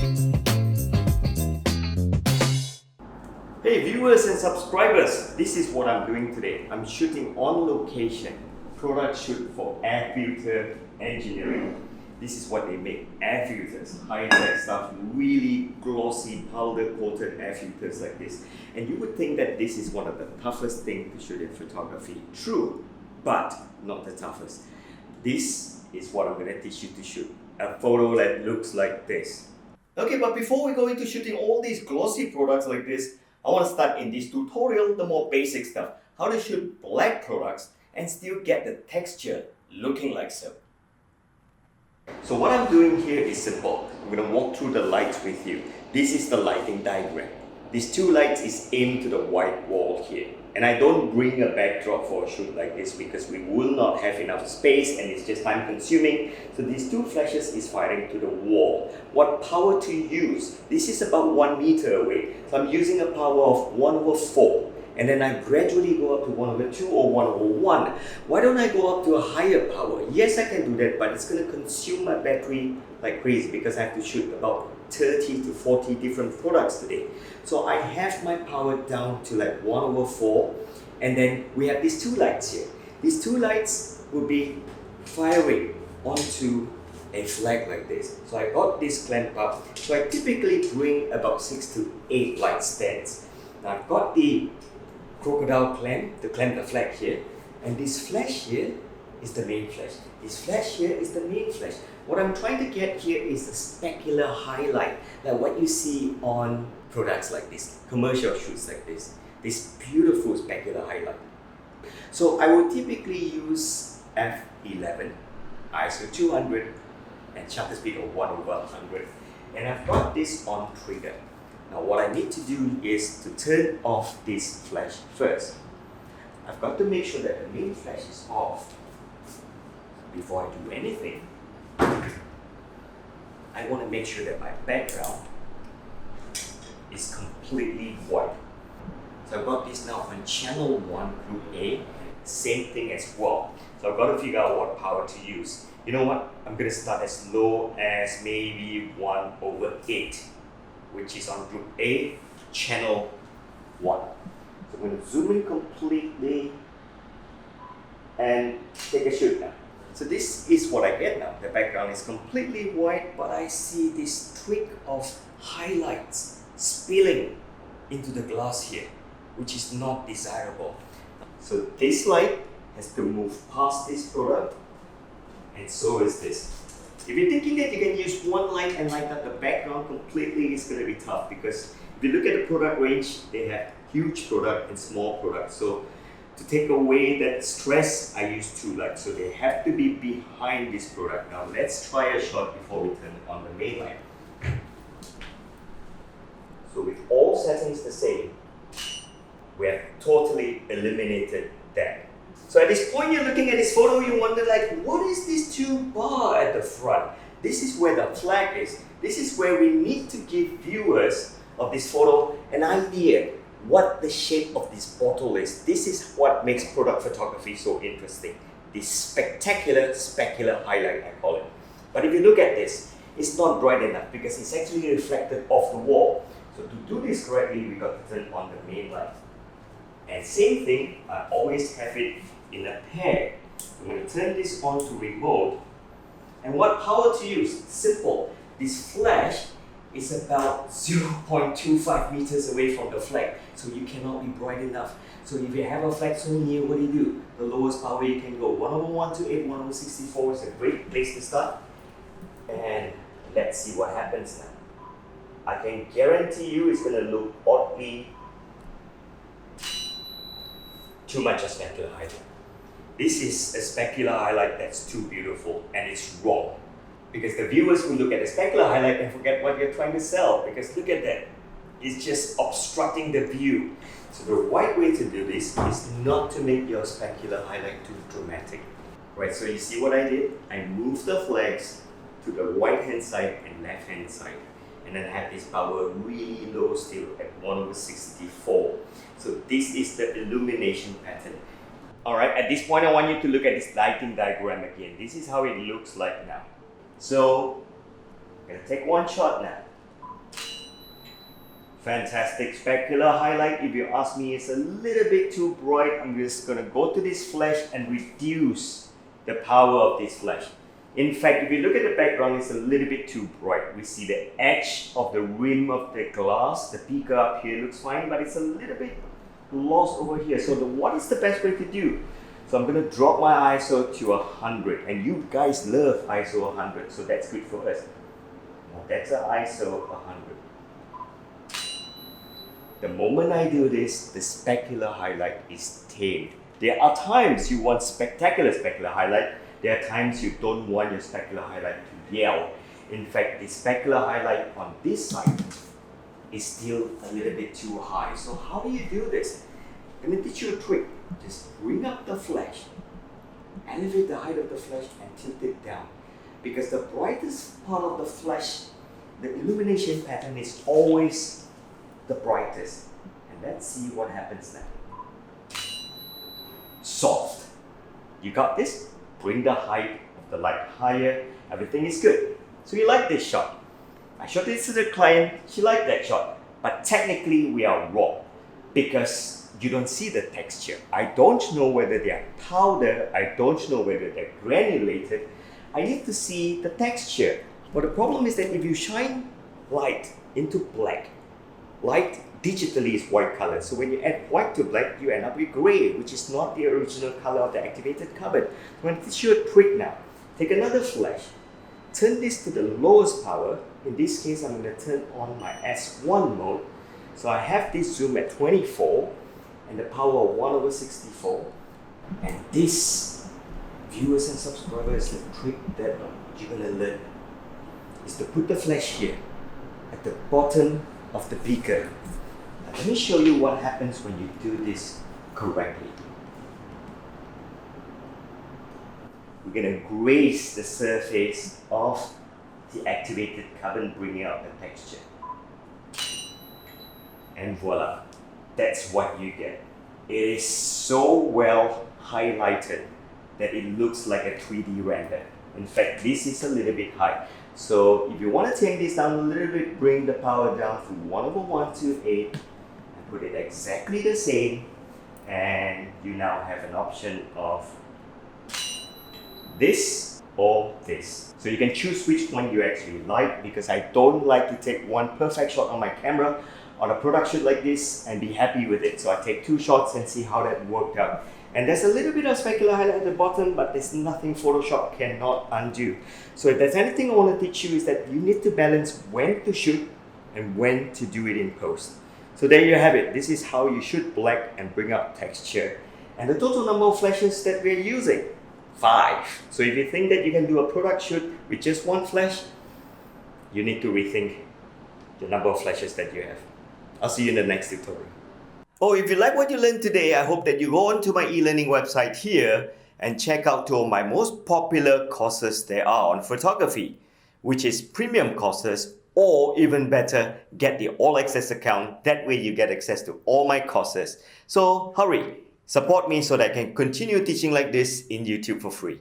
Hey viewers and subscribers, this is what I'm doing today. I'm shooting on location, product shoot for air filter engineering. This is what they make, air filters, high-tech stuff, really glossy powder coated air filters like this. And you would think that this is one of the toughest things to shoot in photography. True, but not the toughest. This is what I'm going to teach you to shoot, a photo that looks like this. Okay, but before we go into shooting all these glossy products like this, I want to start in this tutorial the more basic stuff, how to shoot black products and still get the texture looking like so. So what I'm doing here is simple. I'm going to walk through the lights with you. This is the lighting diagram. These two lights is aimed to the white wall here. And I don't bring a backdrop for a shoot like this because we will not have enough space and it's just time consuming. So these two flashes is firing to the wall. What power to use? This is about 1 meter away. So I'm using a power of 1/4. And then I gradually go up to 1/2 or 1/1. Why don't I go up to a higher power? Yes, I can do that, but it's going to consume my battery like crazy because I have to shoot about 30 to 40 different products today. So I have my power down to like 1/4, and then we have these two lights here. These two lights will be firing onto a flag like this. So I got this clamp up. So I typically bring about 6 to 8 light stands. Now I've got the crocodile clamp to clamp the flag here, and this flash here is the main flash. This flash here is the main flash. What I'm trying to get here is a specular highlight, like what you see on products like this, commercial shoots like this beautiful specular highlight. So I will typically use f11, ISO 200, and shutter speed of 1/100. And I've got this on trigger. Now what I need to do is to turn off this flash first. I've got to make sure that the main flash is off before I do anything. I want to make sure that my background is completely white. So I've got this now on channel 1 group A, same thing as well. So I've got to figure out what power to use. You know what? I'm going to start as low as maybe 1/8, which is on group A, channel 1. So I'm going to zoom in completely and take a shoot now. So this is what I get now. The background is completely white, but I see this streak of highlights spilling into the glass here, which is not desirable. So this light has to move past this product, and so is this. If you're thinking that you can use one light and light up the background completely, it's going to be tough because if you look at the product range, they have huge product and small product. So to take away that stress, I use two lights. So they have to be behind this product. Now let's try a shot before we turn on the main light. So with all settings the same, we have totally eliminated that. So at this point you're looking at this photo, you wonder like, what is this 2 bar at the front? This is where the flag is. This is where we need to give viewers of this photo an idea what the shape of this bottle is. This is what makes product photography so interesting. This spectacular, specular highlight, I call it. But if you look at this, it's not bright enough because it's actually reflected off the wall. So to do this correctly, we got to turn on the main light. And same thing, I always have it in a pair. I'm going to turn this on to remote. And what power to use? Simple. This flash is about 0.25 meters away from the flag, so you cannot be bright enough. So if you have a flag so near, what do? The lowest power you can go, 1/128, 1/64 is a great place to start. And let's see what happens now. I can guarantee you it's going to look oddly too much a specular highlight. This is a specular highlight that's too beautiful and it's wrong. Because the viewers will look at the specular highlight and forget what you're trying to sell. Because look at that. It's just obstructing the view. So the right way to do this is not to make your specular highlight too dramatic. Right, so you see what I did? I moved the flags to the right hand side and left hand side. And then I have this power really low still at 1/64. So this is the illumination pattern. Alright, at this point I want you to look at this lighting diagram again. This is how it looks like now. So I'm going to take one shot now. Fantastic. Specular highlight, if you ask me, is a little bit too bright. I'm just going to go to this flash and reduce the power of this flash. In fact, if you look at the background, it's a little bit too bright. We see the edge of the rim of the glass. The beaker up here looks fine, but it's a little bit lost over here. So what is the best way to do? So I'm going to drop my ISO to 100. And you guys love ISO 100, so that's good for us. Now that's an ISO 100. The moment I do this, the specular highlight is tamed. There are times you want spectacular specular highlight. There are times you don't want your specular highlight to yell. In fact, the specular highlight on this side is still a little bit too high. So how do you do this? I'm going to teach you a trick. Just bring up the flash, elevate the height of the flash and tilt it down. Because the brightest part of the flash, the illumination pattern is always the brightest. And let's see what happens now. Soft. You got this? Bring the height of the light higher. Everything is good. So you like this shot. I showed this to the client. She liked that shot. But technically we are wrong because you don't see the texture. I don't know whether they are powder. I don't know whether they're granulated. I need to see the texture. But the problem is that if you shine light into black, light digitally is white color. So when you add white to black, you end up with gray, which is not the original color of the activated carbon. I'm going to teach you a trick now. Take another flash, turn this to the lowest power. In this case, I'm going to turn on my S1 mode. So I have this zoom at 24 and the power of 1/64. And this, viewers and subscribers, the trick that you're going to learn is to put the flash here at the bottom of the beaker. Now, let me show you what happens when you do this correctly. We're going to graze the surface of the activated carbon, bringing out the texture. And voila, that's what you get. It is so well highlighted that it looks like a 3D render. In fact, this is a little bit high. So if you want to tame this down a little bit, bring the power down from 1/1 to 8 and put it exactly the same, and you now have an option of this or this. So you can choose which one you actually like, because I don't like to take one perfect shot on my camera on a product shoot like this and be happy with it. So I take 2 shots and see how that worked out. And there's a little bit of specular highlight at the bottom, but there's nothing Photoshop cannot undo. So if there's anything I want to teach you is that you need to balance when to shoot and when to do it in post. So there you have it. This is how you shoot black and bring out texture. And the total number of flashes that we're using, 5. So if you think that you can do a product shoot with just 1 flash, you need to rethink the number of flashes that you have. I'll see you in the next tutorial. Oh, if you like what you learned today, I hope that you go onto my e-learning website here and check out 2 of my most popular courses there are on photography, which is premium courses, or even better, get the all access account. That way you get access to all my courses. So hurry, support me so that I can continue teaching like this in YouTube for free.